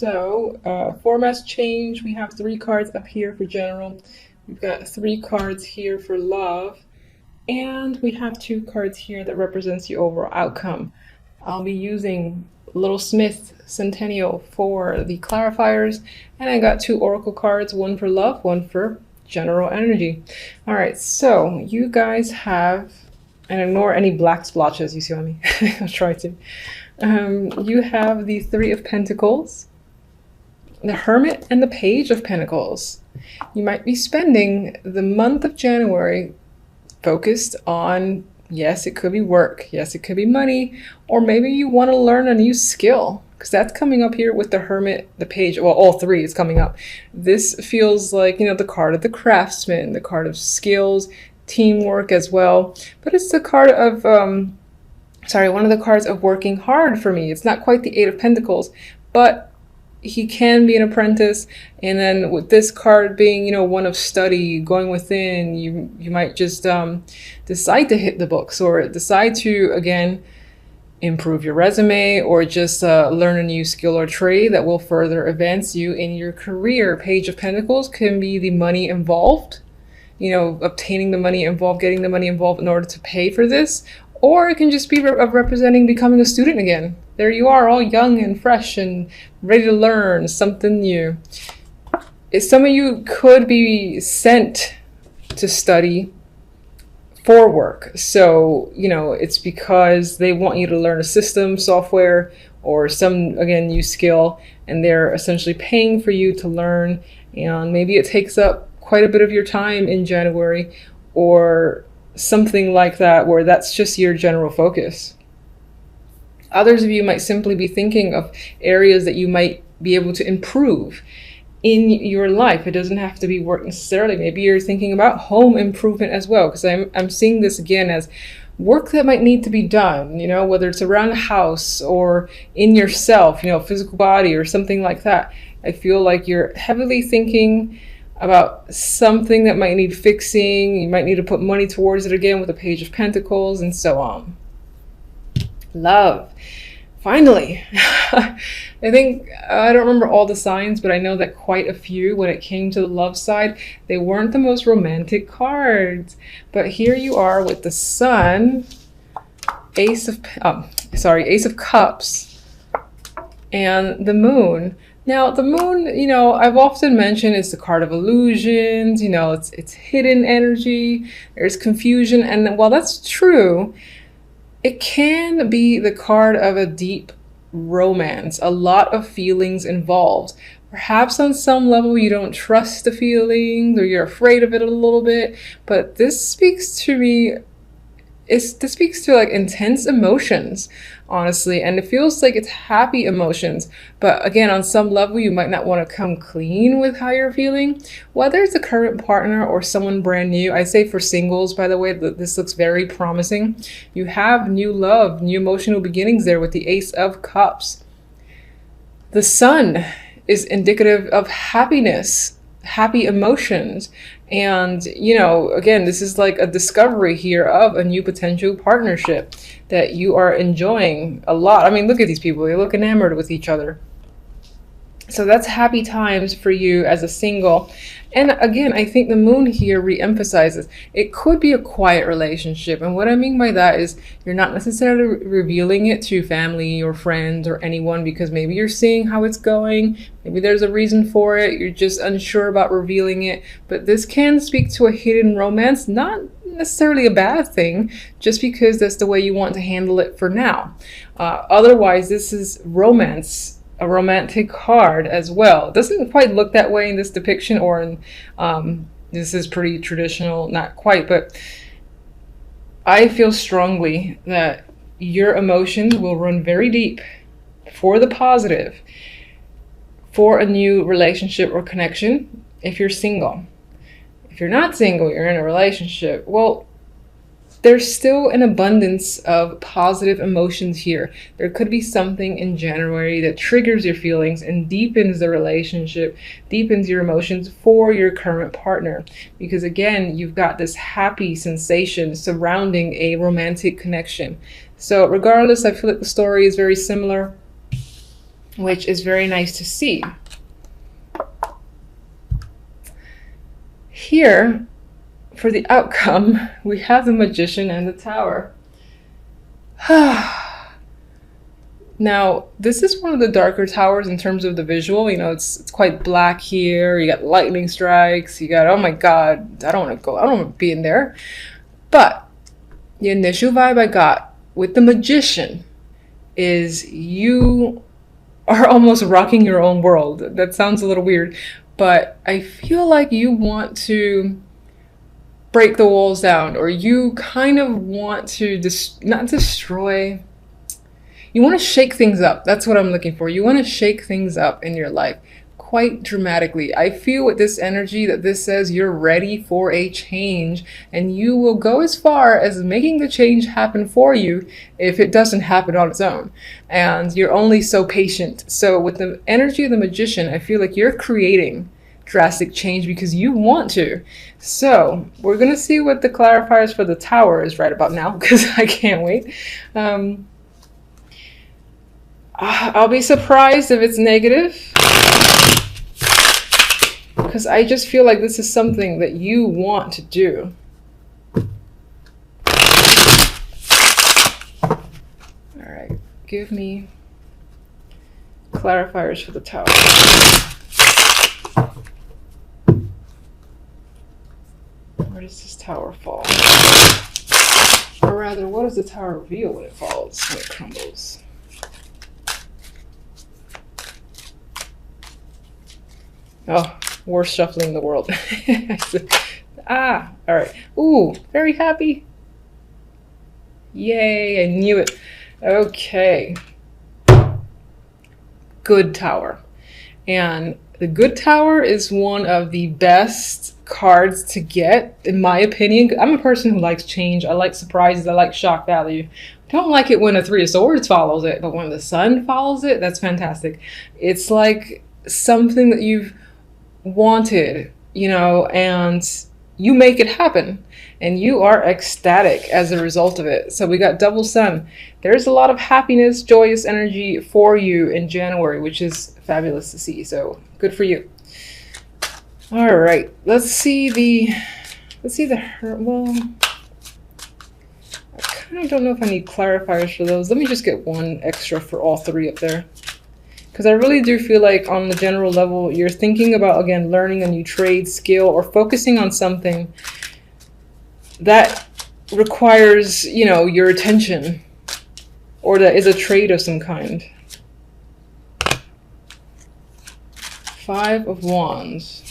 So, formats change. We have 3 cards up here for general. We've got 3 cards here for love. And we have 2 cards here that represents the overall outcome. I'll be using Little Smith Centennial for the clarifiers. And I got 2 oracle cards, one for love, one for general energy. All right, so you guys have, and ignore any black splotches you see on me. I'll try to. You have the 3 of Pentacles, the Hermit, and the Page of Pentacles. You might be spending the month of January focused on, yes, it could be work, yes, it could be money, or maybe you want to learn a new skill, because that's coming up here with the Hermit, the Page, well, all 3 is coming up. This feels like, you know, the card of the craftsman, the card of skills, teamwork as well, but it's the card of, one of the cards of working hard for me. It's not quite the 8 of Pentacles, but he can be an apprentice. And then with this card being, you know, one of study, going within, you might just decide to hit the books, or decide to, again, improve your resume, or just learn a new skill or trade that will further advance you in your career. Page of Pentacles can be the money involved, you know, obtaining the money involved, getting the money involved in order to pay for this. Or it can just be representing becoming a student again. There you are, all young and fresh and ready to learn something new. Some of you could be sent to study for work. So, you know, it's because they want you to learn a system, software, or some, again, new skill, and they're essentially paying for you to learn. And maybe it takes up quite a bit of your time in January, or something like that, where that's just your general focus. Others of you might simply be thinking of areas that you might be able to improve in your life. It doesn't have to be work necessarily. Maybe you're thinking about home improvement as well, because I'm seeing this again as work that might need to be done, you know, whether it's around the house or in yourself, you know, physical body or something like that. I feel like you're heavily thinking about something that might need fixing. You might need to put money towards it again with the Page of Pentacles, and so on. Love. Finally. I think, I don't remember all the signs, but I know that quite a few, when it came to the love side, they weren't the most romantic cards. But here you are with the Sun, Ace of Cups, and the Moon. Now, the Moon, you know, I've often mentioned, is the card of illusions. You know, it's hidden energy. There's confusion. And while that's true, it can be the card of a deep romance, a lot of feelings involved. Perhaps on some level you don't trust the feelings, or you're afraid of it a little bit. But this speaks to me, this speaks to like intense emotions, honestly, and it feels like it's happy emotions. But again, on some level, you might not want to come clean with how you're feeling, whether it's a current partner or someone brand new. I say for singles, by the way, that this looks very promising. You have new love, new emotional beginnings there with the Ace of Cups. The Sun is indicative of happiness, happy emotions. And, you know, again, this is like a discovery here of a new potential partnership that you are enjoying a lot. I mean, look at these people. They look enamored with each other. So that's happy times for you as a single. And again, I think the Moon here re-emphasizes it could be a quiet relationship. And what I mean by that is you're not necessarily revealing it to family or friends or anyone, because maybe you're seeing how it's going. Maybe there's a reason for it. You're just unsure about revealing it. But this can speak to a hidden romance, not necessarily a bad thing, just because that's the way you want to handle it for now. Otherwise, this is romance, a romantic card as well. It doesn't quite look that way in this depiction, or in this is pretty traditional, not quite, but I feel strongly that your emotions will run very deep for the positive, for a new relationship or connection if you're single. If you're not single, you're in a relationship, well, there's still an abundance of positive emotions here. There could be something in January that triggers your feelings and deepens the relationship, deepens your emotions for your current partner. Because again, you've got this happy sensation surrounding a romantic connection. So regardless, I feel like the story is very similar. which is very nice to see. Here, for the outcome, we have the Magician and the Tower. Now, this is one of the darker towers in terms of the visual. You know, it's quite black here. You got lightning strikes. You got, oh my God, I don't want to go. I don't want to be in there. But the initial vibe I got with the Magician is you are almost rocking your own world. That sounds a little weird, but I feel like you want to break the walls down, or you kind of want to not destroy. You want to shake things up. That's what I'm looking for. You want to shake things up in your life quite dramatically. I feel with this energy that this says you're ready for a change, and you will go as far as making the change happen for you if it doesn't happen on its own. And you're only so patient. So with the energy of the Magician, I feel like you're creating drastic change because you want to. So we're going to see what the clarifiers for the Tower is right about now, because I can't wait. I'll be surprised if it's negative, because I just feel like this is something that you want to do. All right, give me clarifiers for the Tower. Where does this Tower fall? Or rather, what does the Tower reveal when it falls, when it crumbles? Oh, worst shuffling in the world. All right. Ooh, very happy. Yay, I knew it. Okay. Good Tower. And the Good Tower is one of the best cards to get, in my opinion. I'm a person who likes change. I like surprises. I like shock value. I don't like it when a Three of Swords follows it, but when the Sun follows it, that's fantastic. It's like something that you've wanted, you know, and you make it happen, and you are ecstatic as a result of it. So we got double Sun. There's a lot of happiness, joyous energy for you in January, which is fabulous to see. So good for you. All right, let's see the well, I kind of don't know if I need clarifiers for those. Let me just get one extra for all three up there. Because I really do feel like on the general level, you're thinking about, again, learning a new trade, skill, or focusing on something that requires, you know, your attention, or that is a trade of some kind. Five of Wands.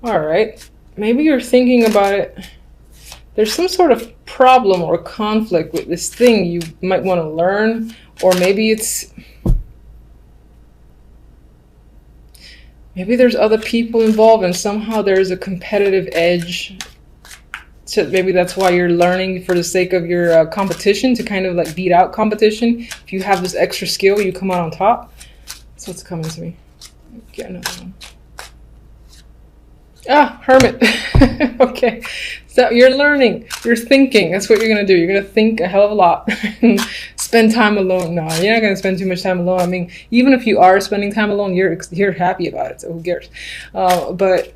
All right. Maybe you're thinking about it. There's some sort of problem or conflict with this thing you might want to learn. Or maybe there's other people involved, and somehow there's a competitive edge. So maybe that's why you're learning for the sake of your competition, to kind of like beat out competition. If you have this extra skill, you come out on top. That's what's coming to me. Get another one. Ah, Hermit. Okay, so you're learning, you're thinking. That's what you're gonna do. You're gonna think a hell of a lot and spend time alone. No, you're not gonna spend too much time alone. I mean, even if you are spending time alone, you're happy about it. So who cares? But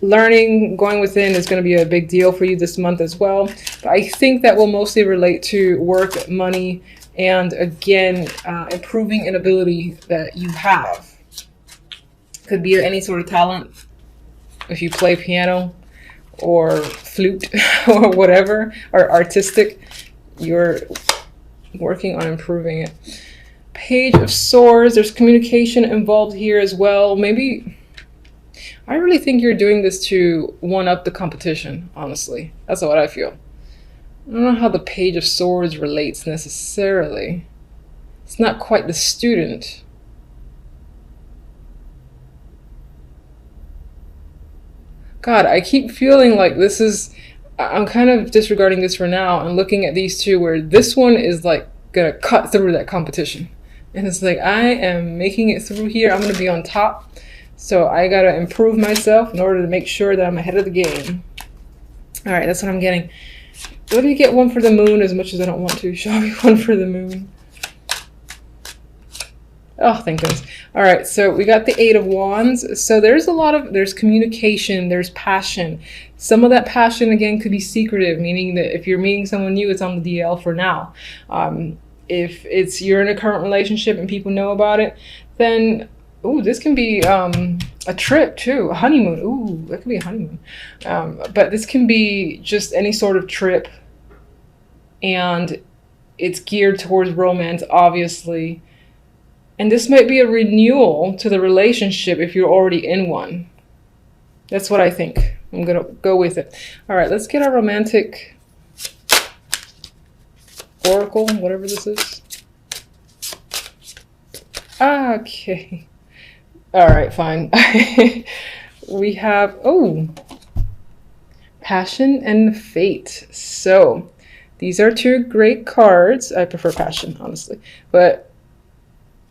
learning, going within is gonna be a big deal for you this month as well. But I think that will mostly relate to work, money, and again, improving an ability that you have. Could be any sort of talent. If you play piano or flute or whatever, or artistic, you're working on improving it. Page of Swords, there's communication involved here as well. Maybe, I really think you're doing this to one up the competition, honestly. That's what I feel. I don't know how the Page of Swords relates necessarily. It's not quite the student. God, I keep feeling like this is, I'm kind of disregarding this for now and looking at these two where this one is like gonna cut through that competition. And it's like, I am making it through here. I'm gonna be on top. So I gotta improve myself in order to make sure that I'm ahead of the game. All right, that's what I'm getting. Let me get one for the Moon, as much as I don't want to. Show me one for the Moon. Oh, thank goodness. All right, so we got the Eight of Wands. So there's communication, there's passion. Some of that passion, again, could be secretive, meaning that if you're meeting someone new, it's on the DL for now. If you're in a current relationship and people know about it, then, ooh, this can be a trip too, a honeymoon. Ooh, that could be a honeymoon. But this can be just any sort of trip, and it's geared towards romance, obviously. And this might be a renewal to the relationship if you're already in one. That's what I think. I'm going to go with it. All right, let's get our romantic oracle, whatever this is. Okay. All right, fine. We have, oh, passion and fate. So these are two great cards. I prefer passion, honestly. But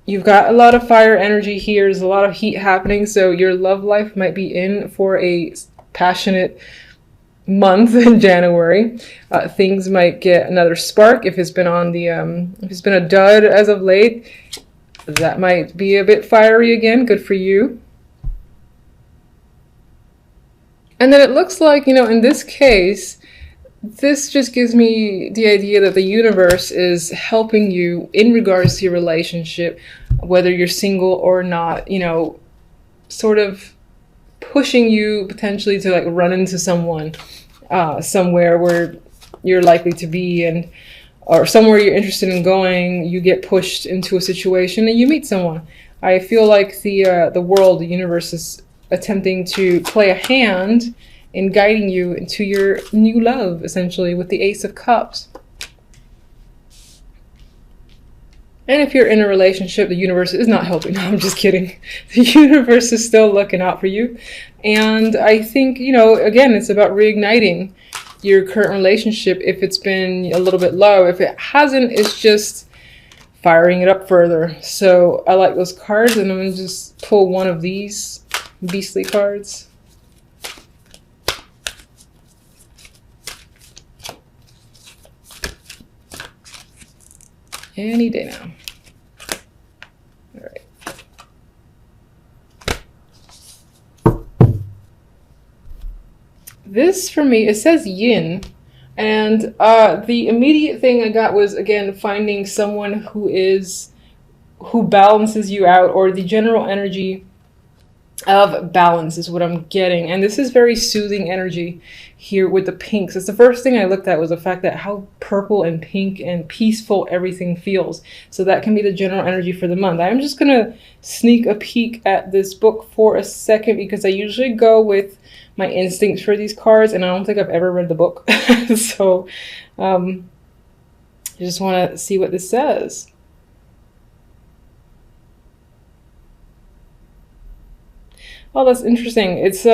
you've got a lot of fire energy here. There's a lot of heat happening. So your love life might be in for a passionate month in January. Things might get another spark if it's been on the if it's been a dud as of late. That might be a bit fiery again. Good for you. And then it looks like, you know, in this case, this just gives me the idea that the universe is helping you in regards to your relationship, whether you're single or not, you know, sort of pushing you potentially to like run into someone somewhere where you're likely to be, and or somewhere you're interested in going, you get pushed into a situation and you meet someone. I feel like the world, the universe is attempting to play a hand in guiding you into your new love, essentially, with the Ace of Cups. And if you're in a relationship, the universe is not helping. No, I'm just kidding. The universe is still looking out for you. And I think, you know, again, it's about reigniting your current relationship if it's been a little bit low. If it hasn't, it's just firing it up further. So I like those cards, and I'm going to just pull one of these beastly cards. Any day now. All right. This for me, it says yin, and the immediate thing I got was, again, finding someone who balances you out, or the general energy of balance is what I'm getting. And this is very soothing energy here with the pinks. It's the first thing I looked at was the fact that how purple and pink and peaceful everything feels. So that can be the general energy for the month. I'm just gonna sneak a peek at this book for a second because I usually go with my instincts for these cards, and I don't think I've ever read the book. So I just want to see what this says. Oh, that's interesting. It's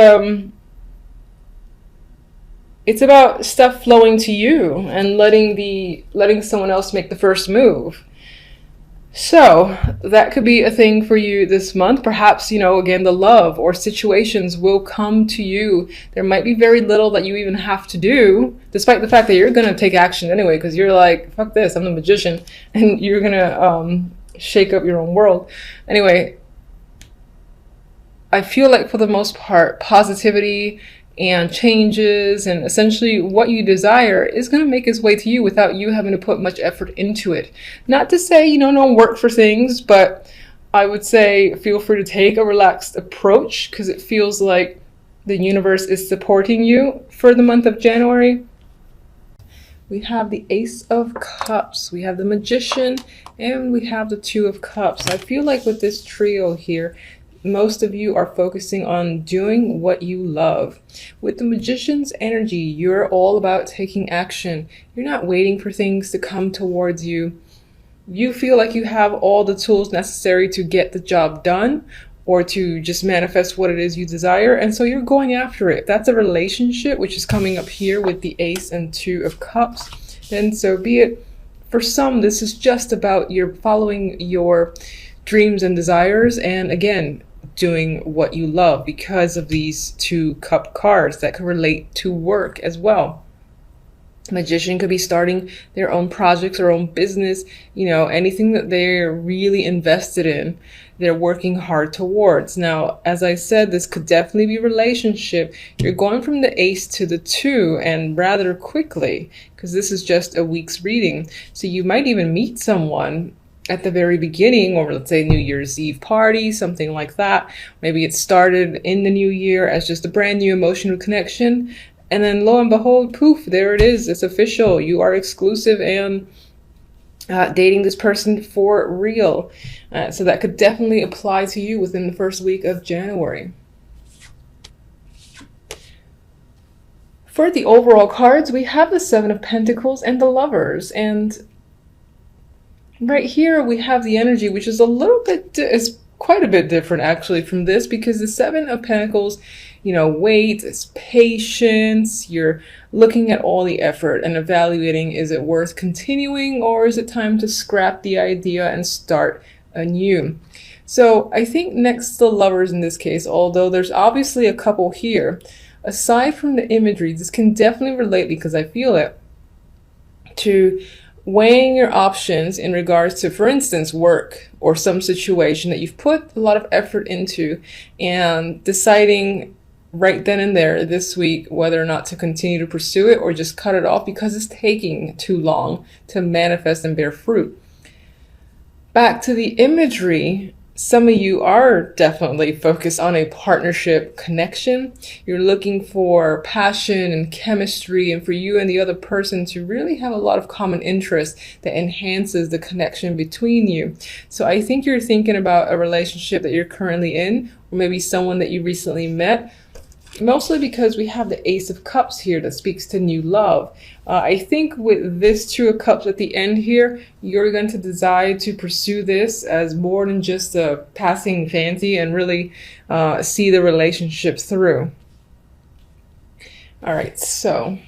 about stuff flowing to you and letting someone else make the first move. So that could be a thing for you this month. Perhaps, you know, again, the love or situations will come to you. There might be very little that you even have to do, despite the fact that you're going to take action anyway, because you're like, fuck this, I'm the magician, and you're going to shake up your own world. Anyway, I feel like for the most part, positivity and changes and essentially what you desire is going to make its way to you without you having to put much effort into it. Not to say, you know, don't work for things, but I would say feel free to take a relaxed approach because it feels like the universe is supporting you for the month of January. We have the Ace of Cups, we have the Magician, and we have the Two of Cups. I feel like with this trio here, most of you are focusing on doing what you love. With the Magician's energy, you're all about taking action. You're not waiting for things to come towards you. You feel like you have all the tools necessary to get the job done or to just manifest what it is you desire, and so you're going after it. If that's a relationship, which is coming up here with the Ace and Two of Cups, then so be it. For some, this is just about you're following your dreams and desires, and again, doing what you love because of these two cup cards that can relate to work as well. Magician could be starting their own projects or own business, anything that they're really invested in, they're working hard towards. Now, as I said, this could definitely be relationship. You're going from the Ace to the 2 and rather quickly, because this is just a week's reading. So you might even meet someone at the very beginning, or let's say New Year's Eve party, something like that. Maybe it started in the new year as just a brand new emotional connection. And then lo and behold, poof, there it is. It's official. You are exclusive and dating this person for real. So that could definitely apply to you within the first week of January. For the overall cards, we have the Seven of Pentacles and the Lovers. And right here we have the energy, which is is quite a bit different actually from this, because the Seven of Pentacles, wait, it's patience. You're looking at all the effort and evaluating, is it worth continuing, or is it time to scrap the idea and start anew? So I think next to the Lovers in this case, although there's obviously a couple here, aside from the imagery, this can definitely relate, because I feel it, to weighing your options in regards to, for instance, work or some situation that you've put a lot of effort into, and deciding right then and there this week whether or not to continue to pursue it or just cut it off because it's taking too long to manifest and bear fruit. Back to the imagery, some of you are definitely focused on a partnership connection. You're looking for passion and chemistry, and for you and the other person to really have a lot of common interest that enhances the connection between you. So I think you're thinking about a relationship that you're currently in, or maybe someone that you recently met, mostly because we have the Ace of Cups here that speaks to new love. I think with this Two of Cups at the end here, you're going to decide to pursue this as more than just a passing fancy and really see the relationship through. All right, so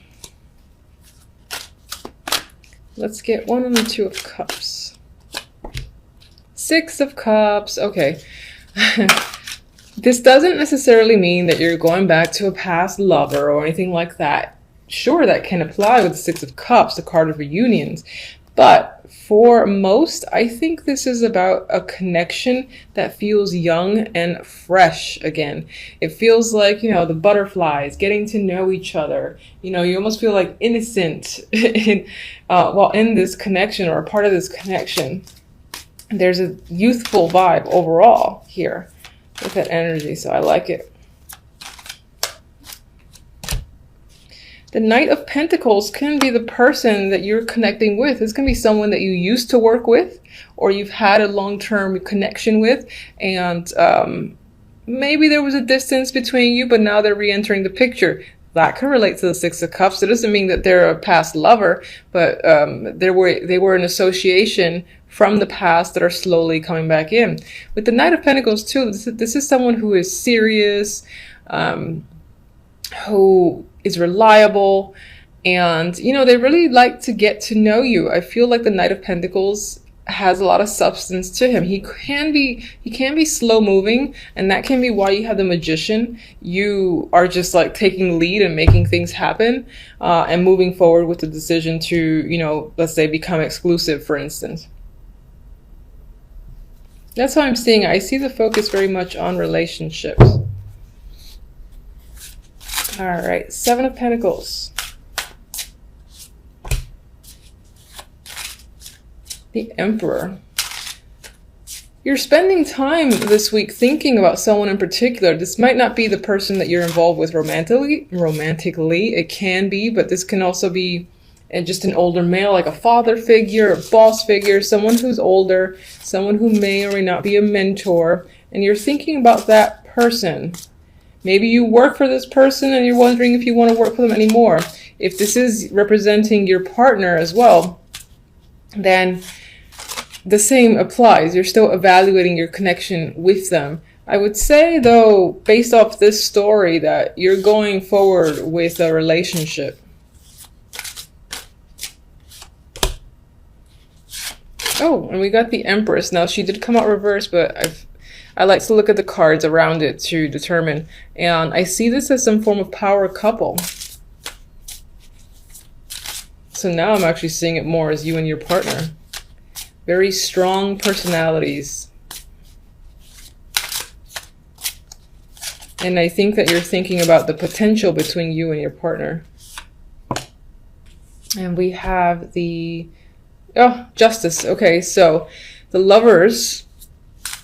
let's get one on the Two of Cups. Six of Cups, okay. This doesn't necessarily mean that you're going back to a past lover or anything like that. Sure, that can apply with the Six of Cups, the card of reunions. But for most, I think this is about a connection that feels young and fresh again. It feels like, the butterflies, getting to know each other. You almost feel like innocent while in this connection or a part of this connection. There's a youthful vibe overall here with that energy, so I like it. The Knight of Pentacles can be the person that you're connecting with. This can be someone that you used to work with, or you've had a long-term connection with, and maybe there was a distance between you, but now they're re-entering the picture. That can relate to the Six of Cups. It doesn't mean that they're a past lover, but they were an association from the past that are slowly coming back in. With the Knight of Pentacles too, this is someone who is serious, who is reliable, and they really like to get to know you. I feel like the Knight of Pentacles has a lot of substance to him. He can be slow moving, and that can be why you have the Magician. You are just like taking lead and making things happen, and moving forward with the decision to, let's say, become exclusive, for instance. That's how I'm seeing it. I see the focus very much on relationships. All right, Seven of Pentacles. The Emperor. You're spending time this week thinking about someone in particular. This might not be the person that you're involved with romantically. It can be, but this can also be just an older male, like a father figure, a boss figure, someone who's older, someone who may or may not be a mentor, and you're thinking about that person. Maybe you work for this person and you're wondering if you want to work for them anymore. If this is representing your partner as well, then the same applies. You're still evaluating your connection with them. I would say, though, based off this story, that you're going forward with a relationship. Oh, and we got the Empress. Now, she did come out reversed, but I like to look at the cards around it to determine. And I see this as some form of power couple. So now I'm actually seeing it more as you and your partner. Very strong personalities. And I think that you're thinking about the potential between you and your partner. And we have the, oh, Justice. Okay, so the Lovers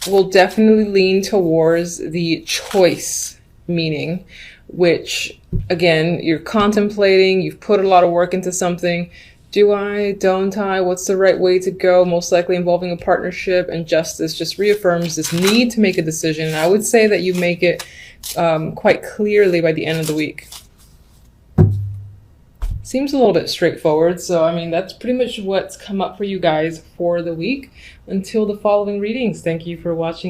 will definitely lean towards the choice meaning, which, again, you're contemplating, you've put a lot of work into something. Do I? Don't I? What's the right way to go? Most likely involving a partnership. And Justice just reaffirms this need to make a decision. And I would say that you make it quite clearly by the end of the week. Seems a little bit straightforward. So, I mean, that's pretty much what's come up for you guys for the week. Until the following readings, thank you for watching.